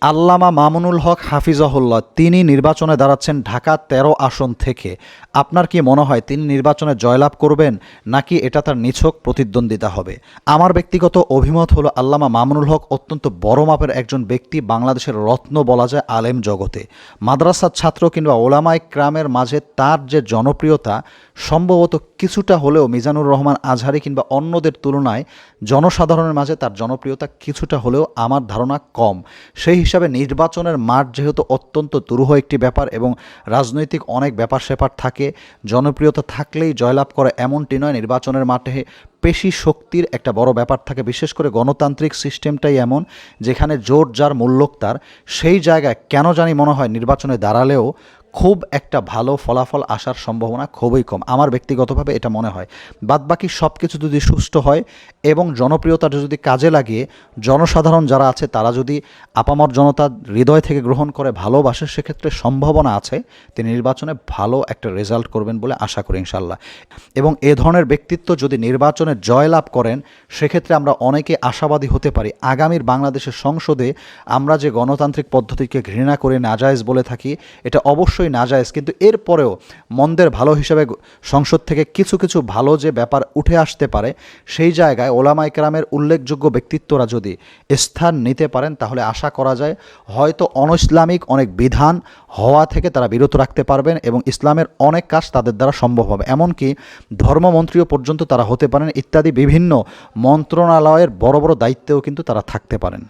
আল্লামা মামুনুল হক হাফিজাহুল্লাহ তিনি নির্বাচনে দাঁড়াচ্ছেন ঢাকা ১৩ আসন থেকে। আপনার কি মনে হয় তিনি নির্বাচনে জয়লাভ করবেন, নাকি এটা তার নিছক প্রতিদ্বন্দ্বিতা হবে? আমার ব্যক্তিগত অভিমত হলো আল্লামা মামুনুল হক অত্যন্ত বড় মাপের একজন ব্যক্তি, বাংলাদেশের রত্ন বলা যায় আলেম জগতে। মাদ্রাসার ছাত্র কিংবা ওলামায়ে কেরামের মাঝে তার যে জনপ্রিয়তা সম্ভবত কিছুটা হলেও মিজানুর রহমান আজহারি কিংবা অন্যদের তুলনায় জনসাধারণের মাঝে তার জনপ্রিয়তা কিছুটা হলেও আমার ধারণা কম। সেই হিসাবে নির্বাচনের মাঠ যেহেতু অত্যন্ত দুরূহ একটি ব্যাপার এবং রাজনৈতিক অনেক ব্যাপার স্যাপার থাকে, জনপ্রিয়তা থাকলেই জয়লাভ করে এমনটি নয়। নির্বাচনের মাঠে পেশি শক্তির একটা বড় ব্যাপার থাকে, বিশেষ করে গণতান্ত্রিক সিস্টেমটাই এমন যেখানে জোট যার মূল্যক তার। সেই জায়গায় কেন জানি মনে হয় নির্বাচনে দাঁড়ালেও খুব একটা ভালো ফলাফল আসার সম্ভাবনা খুবই কম। আমার ব্যক্তিগতভাবে এটা মনে হয়। বাদবাকি সব কিছু যদি সুষ্ঠু হয় এবং জনপ্রিয়তাটা যদি কাজে লাগিয়ে জনসাধারণ যারা আছে তারা যদি আপামর জনতা হৃদয় থেকে গ্রহণ করে ভালোবাসে, সেক্ষেত্রে সম্ভাবনা আছে তিনি নির্বাচনে ভালো একটা রেজাল্ট করবেন বলে আশা করি ইনশাল্লাহ। এবং এ ধরনের ব্যক্তিত্ব যদি নির্বাচনে জয়লাভ করেন, সেক্ষেত্রে আমরা অনেকে আশাবাদী হতে পারি আগামীর বাংলাদেশের সংসদে আমরা যে গণতান্ত্রিক পদ্ধতিকে ঘৃণা করে নাজায়েজ বলে থাকি, এটা অবশ্যই নাজায়েজ, কিন্তু এরপরেও মন্দের ভালো হিসেবে সংসদ থেকে কিছু কিছু ভালো যে ব্যাপার উঠে আসতে পারে, সেই জায়গায় ওলামায়ে কেরামের উল্লেখযোগ্য ব্যক্তিত্বরা যদি স্থান নিতে পারেন, তাহলে আশা করা যায় হয়তো অনইসলামিক অনেক বিধান হওয়া থেকে তারা বিরত রাখতে পারবেন এবং ইসলামের অনেক কাজ তাদের দ্বারা সম্ভব হবে। এমনকি ধর্মমন্ত্রীও পর্যন্ত তারা হতে পারেন, ইত্যাদি বিভিন্ন মন্ত্রণালয়ের বড় বড় দায়িত্বেও কিন্তু তারা থাকতে পারেন।